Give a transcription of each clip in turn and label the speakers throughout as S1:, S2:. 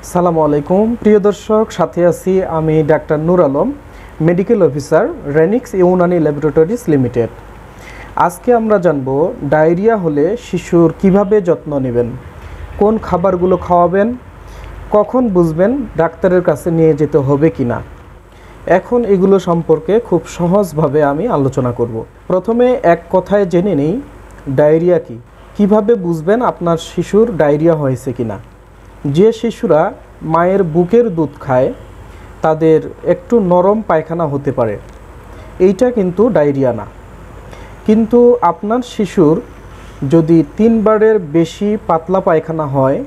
S1: আসসালামু আলাইকুম প্রিয় দর্শক, সাথে আছি আমি doctor Noor Alam, medical officer, Renix Unani laboratories limited. আজকে আমরা জানব ডায়রিয়া হলে শিশুর কিভাবে যত্ন নেবেন, কোন খাবারগুলো খাওয়াবেন, কখন বুঝবেন ডাক্তারের কাছে নিয়ে যেতে হবে কিনা। এখন এগুলো সম্পর্কে খুব সহজভাবে আমি আলোচনা করব। প্রথমে এক কথায় জেনে নিই ডায়রিয়া কি, কিভাবে বুঝবেন আপনার শিশুর ডায়রিয়া হয়েছে কিনা। যে শিশুরা মায়ের বুকের দুধ খায় তাদের একটু নরম পায়খানা হতে পারে, এইটা কিন্তু ডায়রিয়া না। কিন্তু আপনার শিশুর যদি 3 বারের বেশি পাতলা পায়খানা হয়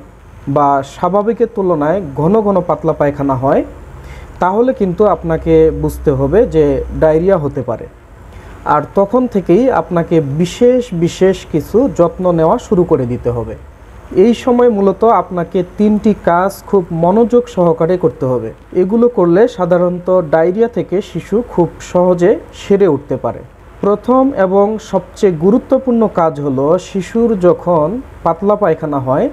S1: বা স্বাভাবিকের তুলনায় ঘন ঘন পাতলা পায়খানা হয়, তাহলে কিন্তু আপনাকে বুঝতে হবে যে ডায়রিয়া হতে পারে। আর তখন থেকেই আপনাকে বিশেষ কিছু যত্ন নেওয়া শুরু করে দিতে হবে। এই সময় মূলত আপনাকে 3টি কাজ খুব মনোযোগ সহকারে করতে হবে। এগুলো করলে সাধারণত ডায়রিয়া থেকে শিশু খুব সহজে সেরে উঠতে পারে। প্রথম এবং সবচেয়ে গুরুত্বপূর্ণ কাজ হলো, শিশুর যখন পাতলা পায়খানা হয়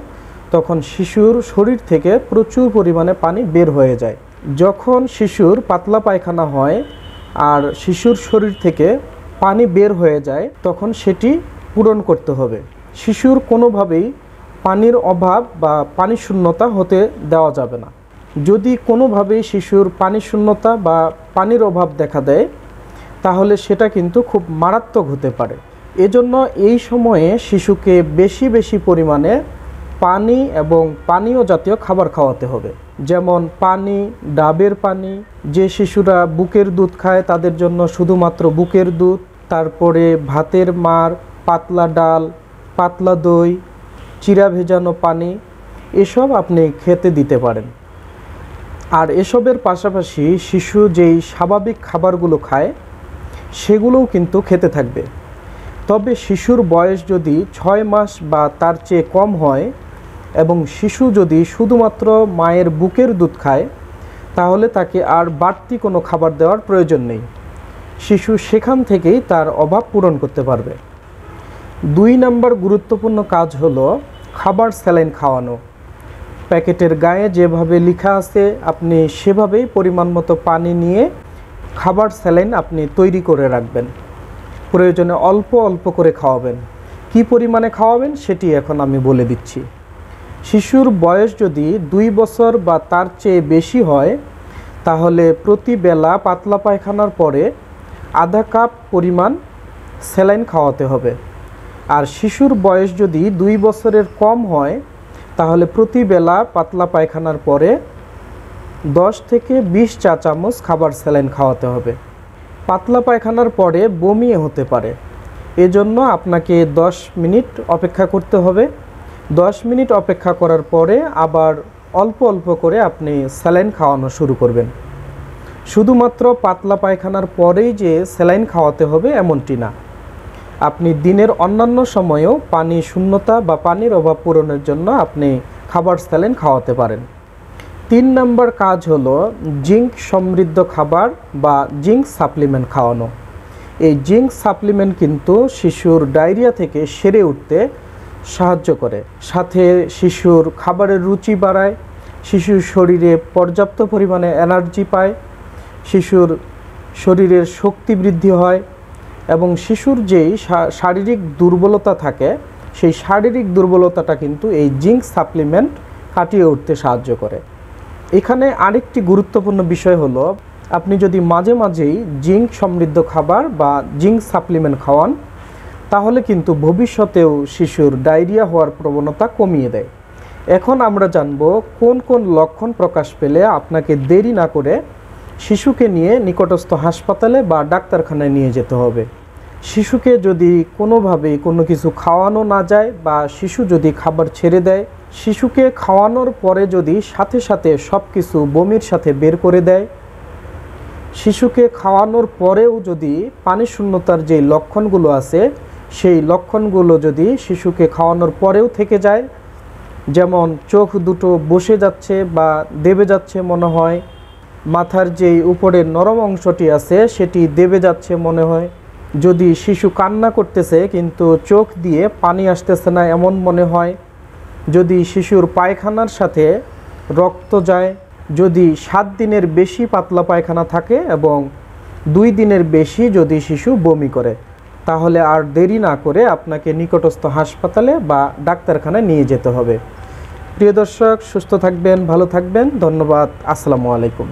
S1: তখন শিশুর শরীর থেকে প্রচুর পরিমাণে পানি বের হয়ে যায়। যখন শিশুর পাতলা পায়খানা হয় আর শিশুর শরীর থেকে পানি বের হয়ে যায়, তখন সেটি পূরণ করতে হবে। শিশুর কোনোভাবেই পানির অভাব বা পানি শূন্যতা হতে দেওয়া যাবে না। যদি কোনোভাবেই শিশুর পানি শূন্যতা বা পানির অভাব দেখা দেয়, তাহলে সেটা কিন্তু খুব মারাত্মক হতে পারে। এজন্য এই সময়ে শিশুকে বেশি পরিমাণে পানি এবং পানীয় জাতীয় খাবার খাওয়াতে হবে, যেমন পানি, ডাবের পানি। যে শিশুরা বুকের দুধ খায় তাদের জন্য শুধুমাত্র বুকের দুধ, তারপরে ভাতের মাড়, পাতলা ডাল, পাতলা দই, চিরা ভেজানো পানি, এসব আপনি খেতে দিতে পারেন। আর এসবের পাশাপাশি শিশু যেই স্বাভাবিক খাবারগুলো খায় সেগুলোও কিন্তু খেতে থাকবে। তবে শিশুর বয়স যদি 6 মাস বা তার চেয়ে কম হয় এবং শিশু যদি শুধুমাত্র মায়ের বুকের দুধ খায়, তাহলে তাকে আর বাড়তি কোনো খাবার দেওয়ার প্রয়োজন নেই। শিশু সেখান থেকেই তার অভাব পূরণ করতে পারবে। 2 নম্বর গুরুত্বপূর্ণ কাজ হলো খাবার স্যালাইন খাওয়ানো। প্যাকেটের গায়ে যেভাবে লেখা আছে আপনি সেভাবেই পরিমাণ মতো পানি নিয়ে খাবার স্যালাইন আপনি তৈরি করে রাখবেন। প্রয়োজনে অল্প অল্প করে খাওয়াবেন। কি পরিমাণে খাওয়াবেন সেটি এখন আমি বলে দিচ্ছি। শিশুর বয়স যদি 2 বছর বা তার চেয়ে বেশি হয়, তাহলে প্রতি বেলা পাতলা পায়খানার পরে আধা কাপ পরিমাণ স্যালাইন খাওয়াতে হবে। আর শিশুর বয়স যদি 2 বছরের কম হয়, তাহলে প্রতি বেলা পাতলা পায়খানার পরে 10 থেকে 20 চা চামচ খাবার স্যালাইন খাওয়াতে হবে। পাতলা পায়খানার পরে বমি হতে পারে, এজন্য আপনাকে 10 মিনিট অপেক্ষা করতে হবে। 10 মিনিট অপেক্ষা করার পরে আবার অল্প অল্প করে আপনি স্যালাইন খাওয়ানো শুরু করবেন। শুধুমাত্র পাতলা পায়খানার পরেই যে স্যালাইন খাওয়াতে হবে এমনটি না, আপনি দিনের অন্যান্য সময়েও পানি শূন্যতা বা পানির অভাব পূরণের জন্য আপনি খাবার স্যালাইন খাওয়াতে পারেন। 3 নম্বর কাজ হলো জিঙ্ক সমৃদ্ধ খাবার বা জিঙ্ক সাপ্লিমেন্ট খাওয়ানো। এই জিঙ্ক সাপ্লিমেন্ট কিন্তু শিশুর ডায়রিয়া থেকে সেরে উঠতে সাহায্য করে, সাথে শিশুর খাবারের রুচি বাড়ায়, শিশুর শরীরে পর্যাপ্ত পরিমাণে এনার্জি পায়, শিশুর শরীরের শক্তি বৃদ্ধি হয় এবং শিশুর যেই শারীরিক দুর্বলতা থাকে সেই শারীরিক দুর্বলতাটা কিন্তু এই জিঙ্ক সাপ্লিমেন্ট কাটিয়ে উঠতে সাহায্য করে। এখানে আরেকটি গুরুত্বপূর্ণ বিষয় হলো, আপনি যদি মাঝে মাঝেই জিঙ্ক সমৃদ্ধ খাবার বা জিঙ্ক সাপ্লিমেন্ট খাওয়ান, তাহলে কিন্তু ভবিষ্যতেও শিশুর ডায়রিয়া হওয়ার প্রবণতা কমিয়ে দেয়। এখন আমরা জানব কোন কোন লক্ষণ প্রকাশ পেলে আপনাকে দেরি না করে শিশুকে নিয়ে নিকটস্থ হাসপাতালে বা ডাক্তারখানায় নিয়ে যেতে হবে। শিশুকে যদি কোনোভাবেই কোনো কিছু খাওয়ানো না যায় বা শিশু যদি খাবার ছেড়ে দেয়, শিশুকে খাওয়ানোর পরে যদি সাথে সাথে সব কিছু বমির সাথে বের করে দেয়, শিশুকে খাওয়ানোর পরেও যদি পানি শূন্যতার যে লক্ষণগুলো আছে সেই লক্ষণগুলো যদি শিশুকে খাওয়ানোর পরেও থেকে যায়, যেমন চোখ দুটো বসে যাচ্ছে বা দেবে যাচ্ছে মনে হয়, মাথার যেই উপরের নরম অংশটি আছে সেটি দেবে যাচ্ছে মনে হয়, যদি শিশু কান্না করতেছে কিন্তু চোখ দিয়ে পানি আসতেছে না এমন মনে হয়, যদি শিশুর পায়খানার সাথে রক্ত যায়, যদি 7 দিনের বেশি পাতলা পায়খানা থাকে এবং 2 দিনের বেশি যদি শিশু বমি করে, তাহলে আর দেরি না করে আপনাকে নিকটস্থ হাসপাতালে বা ডাক্তারখানায় নিয়ে যেতে হবে। প্রিয় দর্শক, সুস্থ থাকবেন, ভালো থাকবেন। ধন্যবাদ। আসসালামু আলাইকুম।